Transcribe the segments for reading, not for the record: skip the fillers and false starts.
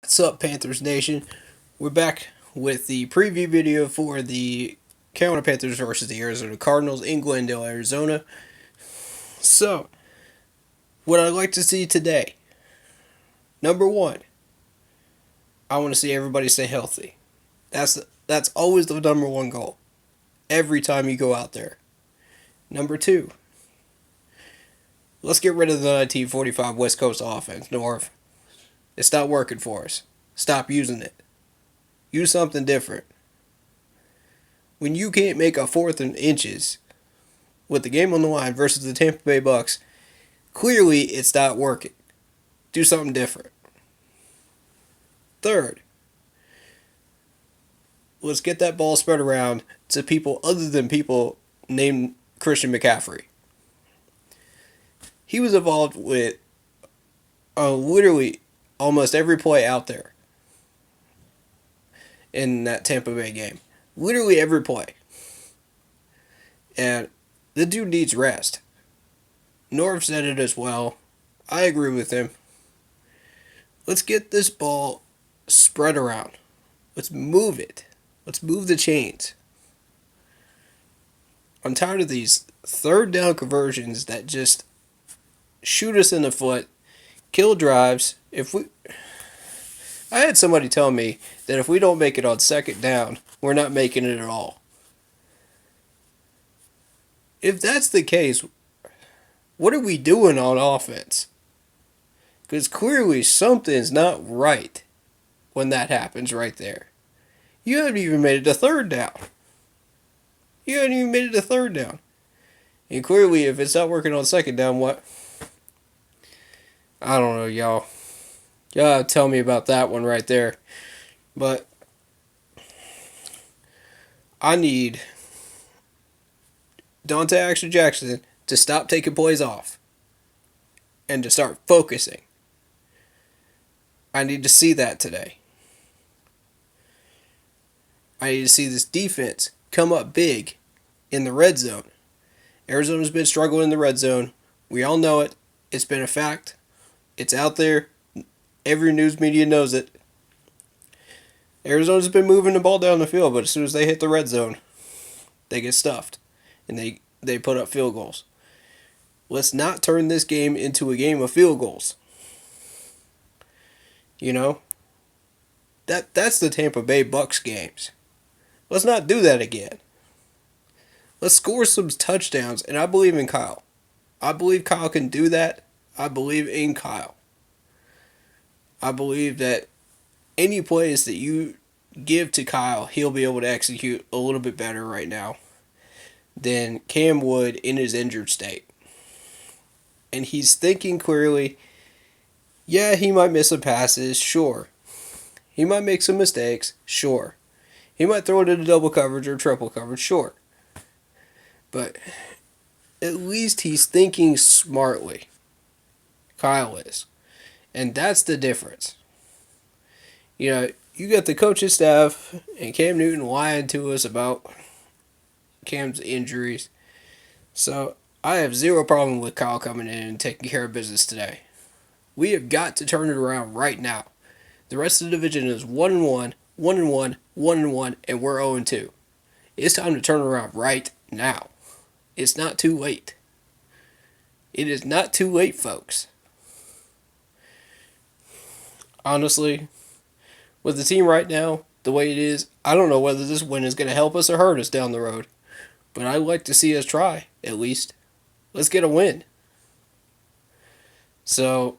What's up, Panthers Nation? We're back with the preview video for the Carolina Panthers versus the Arizona Cardinals in Glendale, Arizona. So, what I'd like to see today, number one, I want to see everybody stay healthy. That's always the number one goal. Every time you go out there. Number two, let's get rid of the 1945 West Coast offense, North. It's not working for us. Stop using it. Use something different. When you can't make a fourth and inches with the game on the line versus the Tampa Bay Bucks, clearly it's not working. Do something different. Third, let's get that ball spread around to people other than people named Christian McCaffrey. He was involved with literally almost every play out there in that Tampa Bay game. Literally every play. And the dude needs rest. Norv said it as well. I agree with him. Let's get this ball spread around. Let's move it. Let's move the chains. I'm tired of these third down conversions that just shoot us in the foot, kill drives. I had somebody tell me that if we don't make it on second down, we're not making it at all. If that's the case, what are we doing on offense? Because clearly something's not right when that happens right there. You haven't even made it to third down. And clearly, if it's not working on second down, what? I don't know, y'all. Y'all tell me about that one right there. But I need Dante Jackson to stop taking plays off and to start focusing. I need to see that today. I need to see this defense come up big in the red zone. Arizona's been struggling in the red zone. We all know it. It's been a fact. It's out there. Every news media knows it. Arizona's been moving the ball down the field, but as soon as they hit the red zone, they get stuffed. And they put up field goals. Let's not turn this game into a game of field goals. You know? That's the Tampa Bay Bucks games. Let's not do that again. Let's score some touchdowns, and I believe in Kyle. I believe Kyle can do that. I believe in Kyle. I believe that any plays that you give to Kyle, he'll be able to execute a little bit better right now than Cam would in his injured state. And he's thinking clearly. Yeah, he might miss some passes, sure. He might make some mistakes, sure. He might throw it into double coverage or triple coverage, sure. But at least he's thinking smartly. Kyle is. And that's the difference. You know, you got the coaching staff and Cam Newton lying to us about Cam's injuries. So I have zero problem with Kyle coming in and taking care of business today. We have got to turn it around right now. The rest of the division is 1-1, 1-1, 1-1, and we're 0-2. It's time to turn it around right now. It's not too late. It is not too late, folks. Honestly, with the team right now, the way it is, I don't know whether this win is going to help us or hurt us down the road. But I'd like to see us try, at least. Let's get a win. So,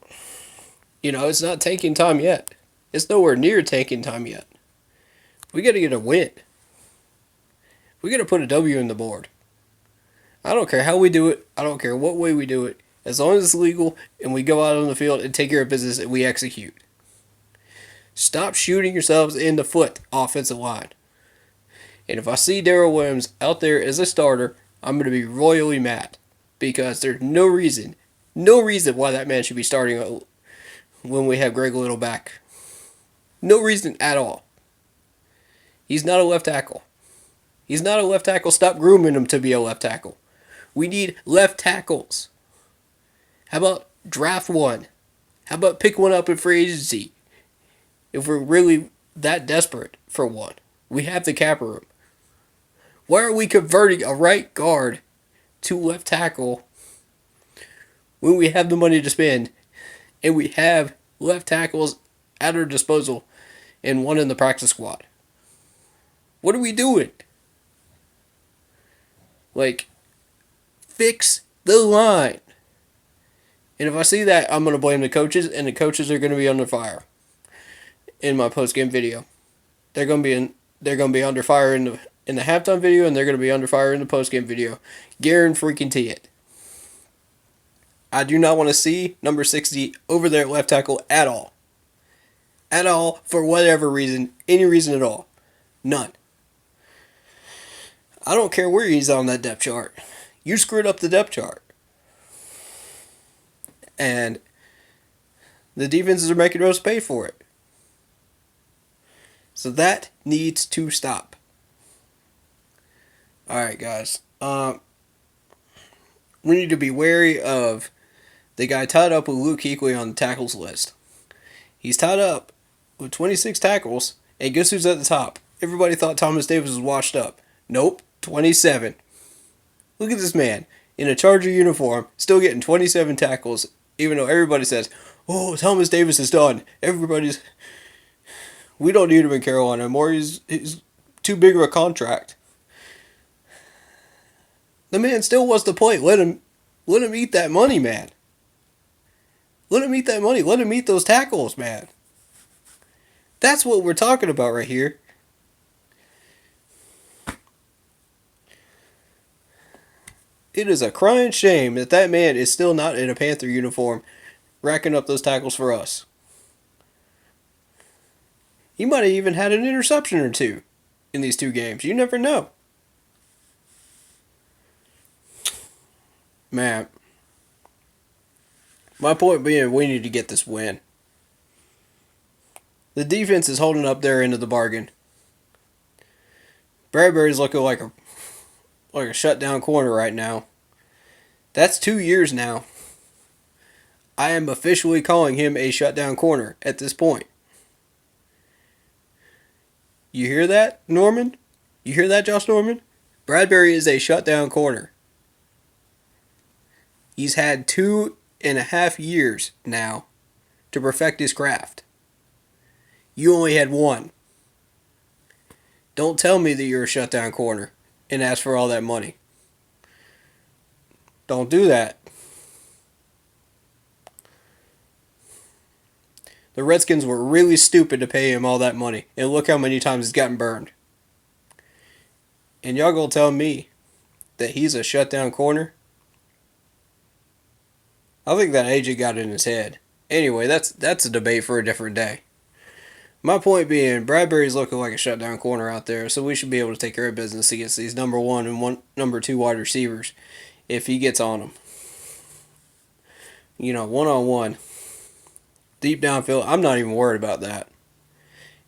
you know, it's not taking time yet. It's nowhere near taking time yet. We got to get a win. We got to put a W in the board. I don't care how we do it. I don't care what way we do it. As long as it's legal and we go out on the field and take care of business and we execute. Stop shooting yourselves in the foot, offensive line. And if I see Darrell Williams out there as a starter, I'm going to be royally mad. Because there's no reason why that man should be starting when we have Greg Little back. No reason at all. He's not a left tackle. Stop grooming him to be a left tackle. We need left tackles. How about draft one? How about pick one up in free agency? If we're really that desperate for one, we have the cap room. Why are we converting a right guard to left tackle when we have the money to spend and we have left tackles at our disposal and one in the practice squad? What are we doing? Like, fix the line. And if I see that, I'm going to blame the coaches, and the coaches are going to be under fire in my post game video. They're going to be under fire in the halftime video, and they're going to be under fire in the post game video. Guarantee it. I do not want to see number 60 over there at left tackle at all. At all, for whatever reason, any reason at all. None. I don't care where he's on that depth chart. You screwed up the depth chart. And the defenses are making us pay for it. So that needs to stop. Alright, guys. We need to be wary of the guy tied up with Luke Kuechly on the tackles list. He's tied up with 26 tackles, and guess who's at the top? Everybody thought Thomas Davis was washed up. Nope, 27. Look at this man in a Charger uniform, still getting 27 tackles, even though everybody says, "Oh, Thomas Davis is done." We don't need him in Carolina anymore. He's too big of a contract. The man still wants to play. Let him eat that money, man. Let him eat that money. Let him eat those tackles, man. That's what we're talking about right here. It is a crying shame that man is still not in a Panther uniform racking up those tackles for us. He might have even had an interception or two in these two games. You never know. Man, my point being, we need to get this win. The defense is holding up their end of the bargain. Bradbury's looking like a shutdown corner right now. That's 2 years now. I am officially calling him a shutdown corner at this point. You hear that, Norman? You hear that, Josh Norman? Bradbury is a shutdown corner. He's had 2.5 years now to perfect his craft. You only had one. Don't tell me that you're a shutdown corner and ask for all that money. Don't do that. The Redskins were really stupid to pay him all that money, and look how many times he's gotten burned. And y'all gonna tell me that he's a shutdown corner? I think that agent got in his head. Anyway, that's a debate for a different day. My point being, Bradbury's looking like a shutdown corner out there, so we should be able to take care of business against these number 1 and number 2 wide receivers if he gets on them. One-on-one. Deep downfield, I'm not even worried about that.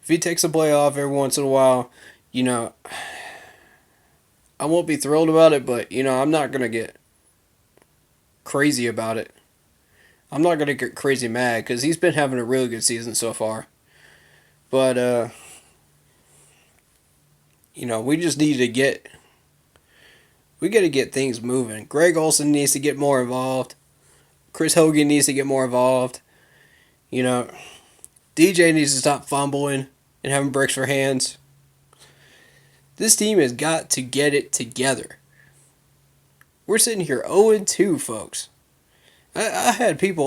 If he takes a play off every once in a while, I won't be thrilled about it, but, I'm not going to get crazy about it. I'm not going to get crazy mad because he's been having a really good season so far. But, we just need to get things moving. Greg Olsen needs to get more involved. Chris Hogan needs to get more involved. DJ needs to stop fumbling and having breaks for hands. This team has got to get it together. We're sitting here 0-2, folks. I had people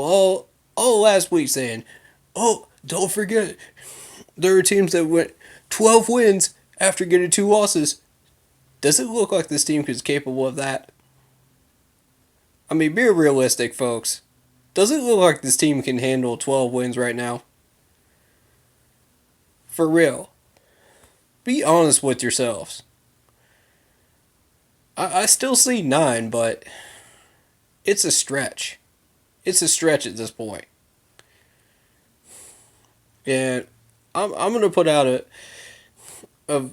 all last week saying, "Oh, don't forget, there are teams that went 12 wins after getting 2 losses." Does it look like this team is capable of that? I mean, be realistic, folks. Does it look like this team can handle 12 wins right now? For real. Be honest with yourselves. I still see 9, but it's a stretch. It's a stretch at this point. And I'm going to put out a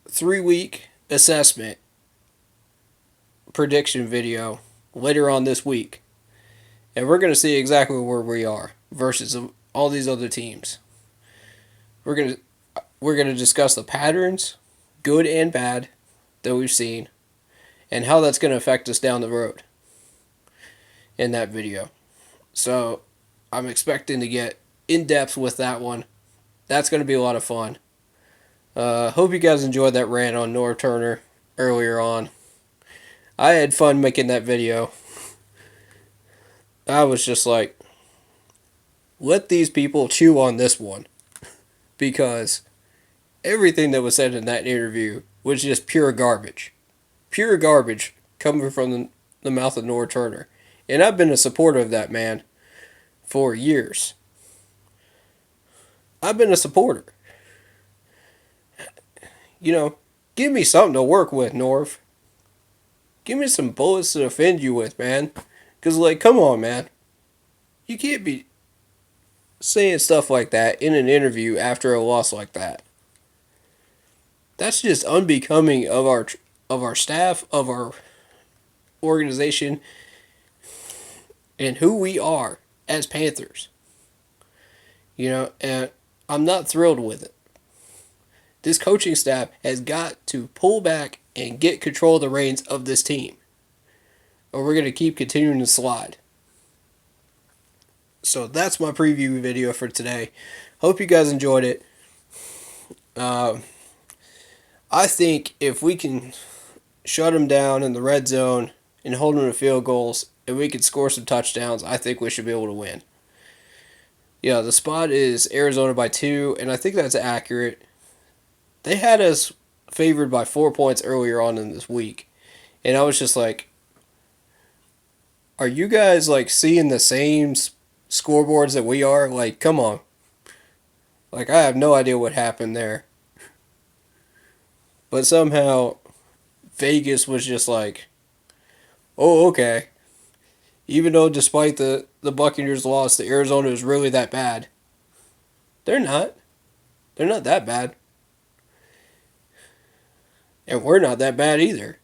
3-week assessment prediction video later on this week. And we're going to see exactly where we are versus all these other teams. We're gonna we're gonna discuss the patterns, good and bad, that we've seen, and how that's gonna affect us down the road in that video. So I'm expecting to get in depth with that one. That's gonna be a lot of fun. Hope you guys enjoyed that rant on Norv Turner earlier on. I had fun making that video. I was just like, let these people chew on this one. Because everything that was said in that interview was just pure garbage. Pure garbage coming from the mouth of Norv Turner. And I've been a supporter of that man for years. I've been a supporter. You know, give me something to work with, Norv. Give me some bullets to defend you with, man. Because, like, come on, man. You can't be saying stuff like that in an interview after a loss like that. That's just unbecoming of our staff, of our organization, and who we are as Panthers. You know, and I'm not thrilled with it. This coaching staff has got to pull back and get control of the reins of this team, or we're going to keep continuing to slide. So that's my preview video for today. Hope you guys enjoyed it. I think if we can shut them down in the red zone and hold them to field goals, and we can score some touchdowns, I think we should be able to win. Yeah, the spot is Arizona by 2, and I think that's accurate. They had us favored by 4 points earlier on in this week, and I was just like, are you guys like seeing the same scoreboards that we are? Like, come on. Like, I have no idea what happened there. But somehow, Vegas was just like, oh, okay. Even though despite the Buccaneers loss, the Arizona is really that bad. They're not. They're not that bad. And we're not that bad either.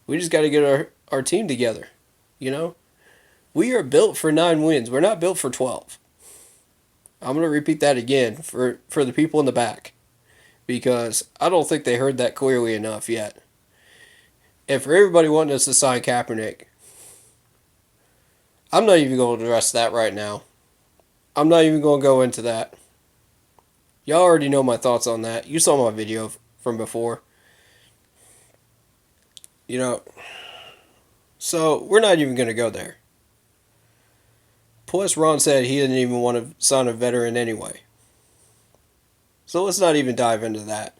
We just got to get our team together. You know? We are built for 9 wins. We're not built for 12. I'm going to repeat that again for the people in the back. Because I don't think they heard that clearly enough yet. And for everybody wanting us to sign Kaepernick, I'm not even going to address that right now. I'm not even going to go into that. Y'all already know my thoughts on that. You saw my video from before. You know, so we're not even going to go there. Plus, Ron said he didn't even want to sign a veteran anyway. So let's not even dive into that.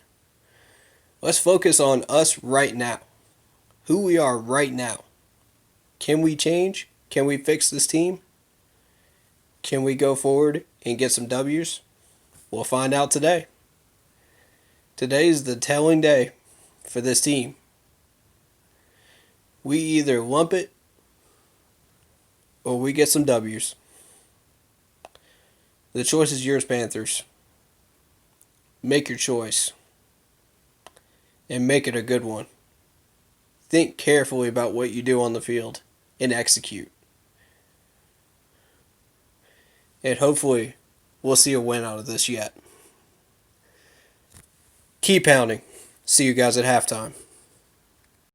Let's focus on us right now. Who we are right now. Can we change? Can we fix this team? Can we go forward and get some W's? We'll find out today. Today's the telling day for this team. We either lump it or we get some W's. The choice is yours, Panthers. Make your choice. And make it a good one. Think carefully about what you do on the field and execute. And hopefully, we'll see a win out of this yet. Keep pounding. See you guys at halftime.